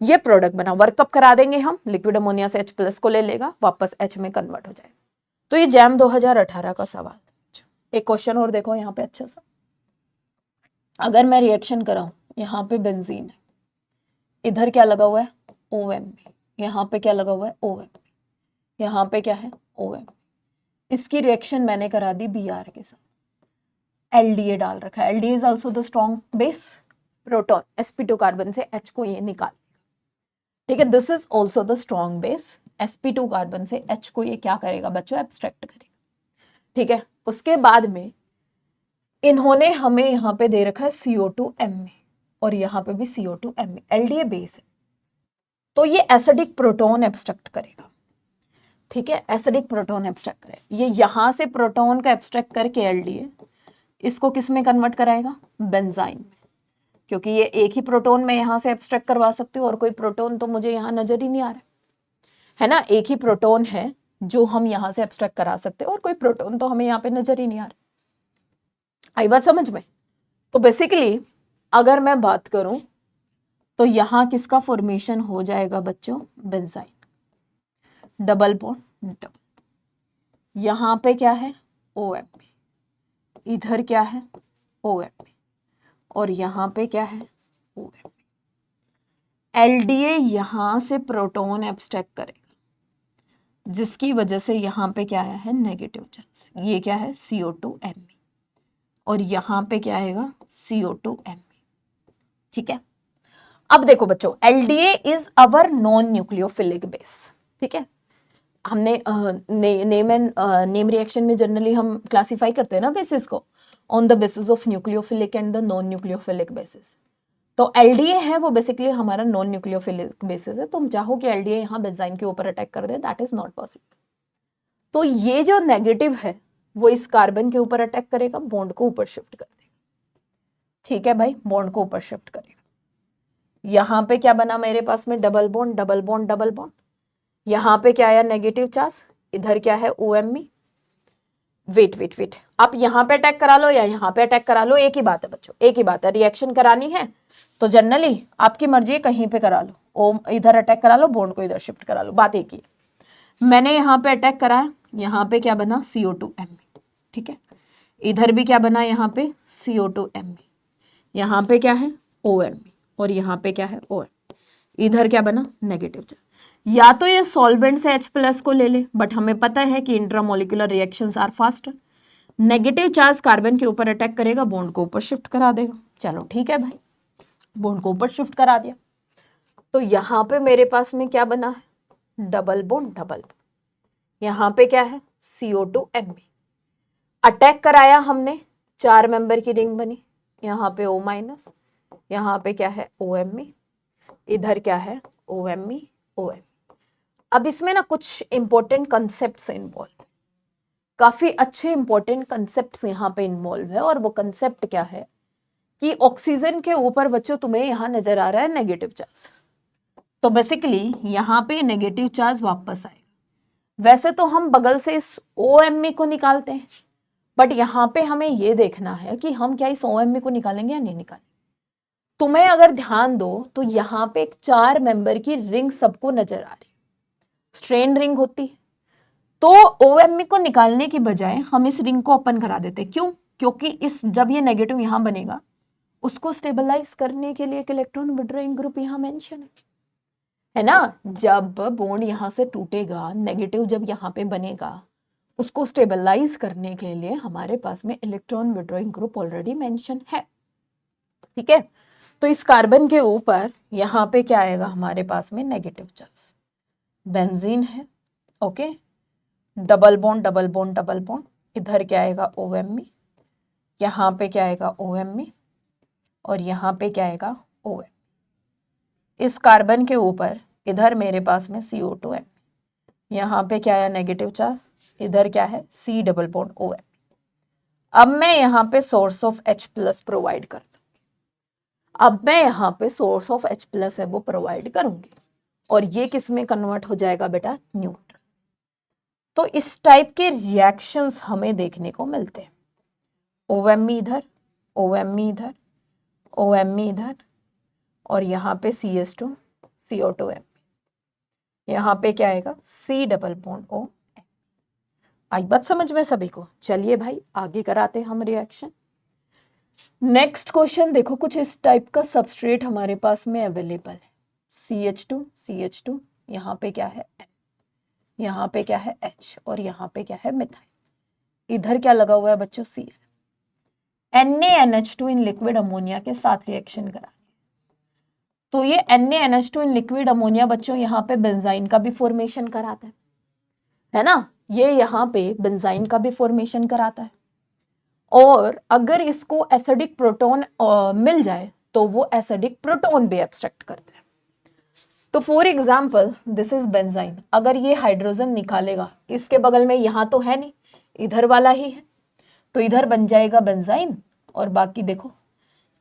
ये प्रोडक्ट बना, वर्कअप करा देंगे हम, लिक्विड अमोनिया से H+ को ले लेगा, वापस H में कन्वर्ट हो जाएगा। तो ये जैम 2018 का सवाल था। एक क्वेश्चन और देखो यहाँ पे अच्छा सा, अगर मैं रिएक्शन कराऊं, यहाँ पे बेंजीन है, इधर क्या लगा हुआ है, OMB, यहाँ पे क्या लगा हुआ है, OMB, यहाँ पे क्या है, OMB। इसकी रिएक्शन मैंने करा दी Br के साथ, LDA डाल रखा है। LDA is also the strong base, proton sp2 carbon से H को ये निकाल, ठीक है, this is also the strong base, sp2 carbon से H को ये क्या करेगा बच्चों, एब्स्ट्रैक्ट करेगा। ठीक है, उसके बाद में इन्होंने हमें यहाँ पे दे रखा है CO2Ma और यहाँ पे भी CO2Ma, LDA बेस है, तो ये एसिडिक प्रोटॉन एब्स्ट्रैक्ट करेगा। ठीक है, एसिडिक प्रोटॉन एब्स्ट्रैक्ट करेगा, ये यहाँ से प्रोटॉन का एब्स्ट्रैक्ट करके LDA इसको किस में कन्वर्ट कराएगा, बेंजाइन में, क्योंकि ये एक ही प्रोटॉन में यहाँ से एब्स्ट्रैक्ट करवा सकती हूँ और कोई प्रोटॉन तो मुझे यहाँ नजर ही नहीं आ रहा है ना, एक ही प्रोटॉन है जो हम यहाँ से एब्स्ट्रैक्ट करा सकते हैं और कोई प्रोटॉन तो हमें यहाँ पे नजर ही नहीं आ रहा। आई बात समझ में। तो बेसिकली अगर मैं बात करूं तो यहाँ किसका फॉर्मेशन हो जाएगा बच्चों, बेंजाइन, डबल बॉन्ड डबल, यहाँ पे क्या है, OMB, इधर क्या है, OMB और यहाँ पे क्या है, OMB। LDA यहाँ से प्रोटॉन एब्स्ट्रैक्ट करेगा, जिसकी वजह से यहाँ पे क्या आया है, नेगेटिव चार्ज, ये क्या है, CO2Me और यहाँ पे क्या आएगा, CO2Me। ठीक है, अब देखो बच्चों, LDA is our non nucleophilic base. ठीक है, हमने नेम रिएक्शन में जनरली हम क्लासिफाई करते हैं ना बेसिस को, on the basis of nucleophilic and the non nucleophilic basis. तो एलडीए है वो बेसिकली हमारा नॉन न्यूक्लियोफिलिक बेसिस है। तुम चाहो कि एलडीए यहाँ बेंजाइन के ऊपर अटैक कर दे, दैट इज नॉट पॉसिबल। तो ये जो नेगेटिव है वो इस कार्बन के ऊपर अटैक करेगा, बॉन्ड को ऊपर शिफ्ट कर देगा। ठीक है भाई, बॉन्ड को ऊपर शिफ्ट करेगा। यहां पे क्या बना मेरे पास में, double bond double bond double bond. यहां पे क्या आया, नेगेटिव चार्ज। इधर क्या है, OMe। वेट वेट वेट, आप यहां पे अटैक करा लो या यहां पे अटैक करा लो, एक ही बात है बच्चों, एक ही बात है। रिएक्शन करानी है तो जनरली आपकी मर्जी है, कहीं पे करा लो। इधर अटैक करा लो, बॉन्ड को इधर शिफ्ट करा लो, बात एक ही है। मैंने यहाँ पे अटैक कराया, यहाँ पे क्या बना, CO2Me। ठीक है, इधर भी क्या बना, यहाँ पे CO2Me। यहाँ पे क्या है, OMe, और यहाँ पे क्या है, OM। इधर क्या बना, नेगेटिव चार्ज। या तो ये सॉल्वेंट से H+ को ले ले, बट हमें पता है कि intramolecular reactions are faster. Negative charge carbon के ऊपर अटैक करेगा, बॉन्ड को ऊपर शिफ्ट करा देगा। चलो ठीक है भाई, बॉन्ड को ऊपर शिफ्ट करा दिया। तो यहाँ पे मेरे पास में क्या बना है, डबल बॉन्ड डबल। यहाँ पे क्या है, CO2Me। अटैक कराया हमने, 4 मेंबर की रिंग बनी। यहाँ पे O-, यहाँ पे क्या है, OMe, इधर क्या है, OMe OMe। अब इसमें ना कुछ इंपॉर्टेंट कंसेप्ट्स इन्वॉल्व, काफी अच्छे इंपॉर्टेंट कंसेप्ट्स यहाँ पे इन्वॉल्व है। और वो कंसेप्ट क्या है कि ऑक्सीजन के ऊपर बच्चों तुम्हें यहाँ नजर आ रहा है नेगेटिव चार्ज, तो बेसिकली यहाँ पे नेगेटिव चार्ज वापस आएगा। वैसे तो हम बगल से इस OMe को निकालते हैं, बट यहाँ पे हमें ये देखना है कि हम क्या इस OMe को निकालेंगे या नहीं निकालेंगे। तुम्हें अगर ध्यान दो तो यहाँ पे एक 4 मेंबर की रिंग सबको नजर आ रही है, स्ट्रेन रिंग होती है। तो OMe को निकालने की बजाय हम इस रिंग को ओपन करा देते। क्यों? क्योंकि इस जब ये नेगेटिव यहाँ बनेगा, उसको स्टेबलाइज करने के लिए एक इलेक्ट्रॉन विड्रॉइंग ग्रुप यहाँ मेंशन है ना। जब बॉन्ड यहाँ से टूटेगा, नेगेटिव जब यहाँ पे बनेगा, उसको स्टेबलाइज करने के लिए हमारे पास में electron withdrawing group already mention है। ठीक है, तो इस कार्बन के ऊपर यहाँ पे क्या आएगा, हमारे पास में नेगेटिव चार्ज, बेंजीन है। Okay, double bond double bond double bond. इधर क्या आएगा, OMe, यहाँ पे क्या आएगा, OMe, और यहाँ पे क्या आएगा, OM। इस कार्बन के ऊपर इधर मेरे पास में CO2M, यहाँ पे क्या आया, नेगेटिव चार्ज। इधर क्या है, C डबल बॉन्ड OM। अब मैं यहाँ पे सोर्स ऑफ H+ प्रोवाइड कर दूंगी। अब मैं यहाँ पे सोर्स ऑफ H+ है वो प्रोवाइड करूंगी, और ये किस में कन्वर्ट हो जाएगा बेटा, न्यूट्रल। तो इस टाइप के रिएक्शंस हमें देखने को मिलते हैं। OMe इधर, OMe इधर, OMe इधर, और यहाँ पे CS2 CO2M। यहाँ पे क्या आएगा, C डबल बॉन्ड O। आई बात समझ में सभी को? चलिए भाई आगे कराते हैं हम रिएक्शन। नेक्स्ट क्वेश्चन देखो, कुछ इस टाइप का सबस्ट्रेट हमारे पास में अवेलेबल है। CH2 CH2, यहाँ पे क्या है, N, यहाँ पे क्या है, H, और यहाँ पे क्या है, मिथाइल। इधर क्या लगा हुआ है बच्चों, Cl। NaNH2 in liquid ammonia के साथ रिएक्शन करा, तो ये NaNH2 इन लिक्विड अमोनिया बच्चों यहाँ पे बेंजाइन का भी फॉर्मेशन कराता है ना। ये यहाँ पे बेंजाइन का भी फॉर्मेशन कराता है, और अगर इसको एसिडिक प्रोटॉन मिल जाए तो वो एसिडिक प्रोटॉन भी एब्स्ट्रैक्ट करता है। तो for example this is benzene, अगर ये हाइड्रोजन निकालेगा, इसके बगल में यहाँ तो है नहीं, इधर वाला ही है, तो इधर बन जाएगा बेंजाइन, और बाकी देखो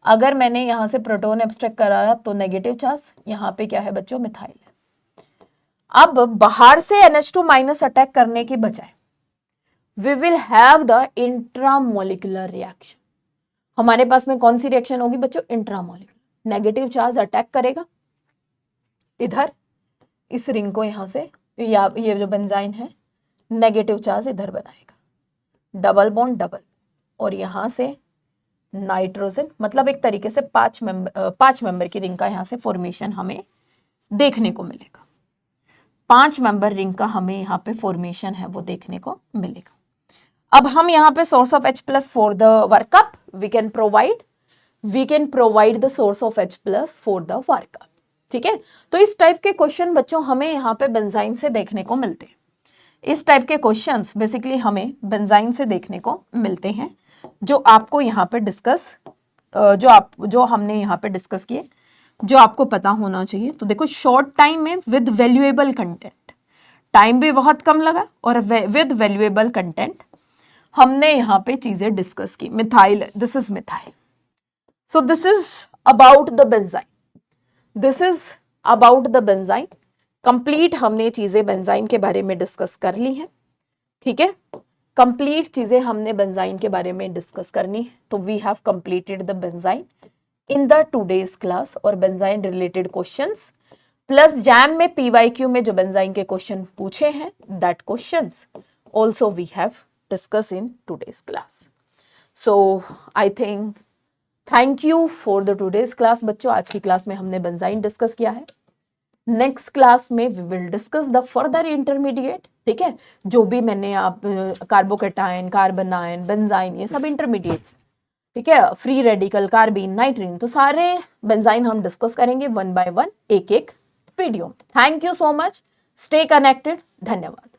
अगर मैंने यहाँ से प्रोटॉन एब्स्ट्रैक्ट करा तो नेगेटिव चार्ज, यहाँ पे क्या है बच्चों, मिथाइल है। अब बाहर से NH2- अटैक करने की बजाय we will have the intramolecular reaction. हमारे पास में कौन सी रिएक्शन होगी बच्चों, इंट्रामोलिकुलर। नेगेटिव चार्ज अटैक करेगा इधर, इस रिंग को यहाँ से, या ये जो बेंजाइन है, नेगेटिव चार्ज इधर बनाएगा, डबल बॉन्ड डबल, और यहाँ से नाइट्रोजन, मतलब एक तरीके से 5 मेंबर की रिंग का यहाँ से फॉर्मेशन हमें देखने को मिलेगा। 5 मेंबर रिंग का हमें यहाँ पे फॉर्मेशन है वो देखने को मिलेगा। अब हम यहाँ पे source of H+ for the workup we can provide the source of H+ for the workup. ठीक है, तो इस टाइप के क्वेश्चन बच्चों हमें यहाँ पे बेंजाइन से देखने को मिलते हैं। इस टाइप के क्वेश्चंस बेसिकली हमें बेंजाइन से देखने को मिलते हैं, जो आपको यहाँ पे डिस्कस जो हमने यहाँ पे डिस्कस किए, जो आपको पता होना चाहिए। तो देखो शॉर्ट टाइम में विद वैल्यूएबल कंटेंट, टाइम भी बहुत कम लगा और विद वैल्यूएबल कंटेंट हमने यहाँ पे चीजें डिस्कस की। Methyl, this is methyl, so this is about the benzene, this is about the benzene. Complete हमने चीजें बेंजाइन के बारे में डिस्कस कर ली हैं, ठीक है, कंप्लीट चीजें हमने बेंजाइन के बारे में डिस्कस करनी है। तो we have completed the benzene in the today's class और benzene related questions plus JAM में पीवाईक्यू में जो बेंजाइन के क्वेश्चन पूछे हैं, that questions also we have discuss in today's class. So I think thank you for the today's class. बच्चों आज की क्लास में हमने बेंजाइन डिस्कस किया है। नेक्स्ट क्लास में we will discuss the further intermediate, ठीक है, जो भी मैंने आप कार्बोकेटाइन, कार्बनाइन, बेंजाइन, ये सब इंटरमीडिएट्स, ठीक है, फ्री रेडिकल, कार्बीन, नाइट्रीन, तो सारे बेंजाइन हम डिस्कस करेंगे वन बाय वन, एक एक video. Thank you so much, stay connected, धन्यवाद।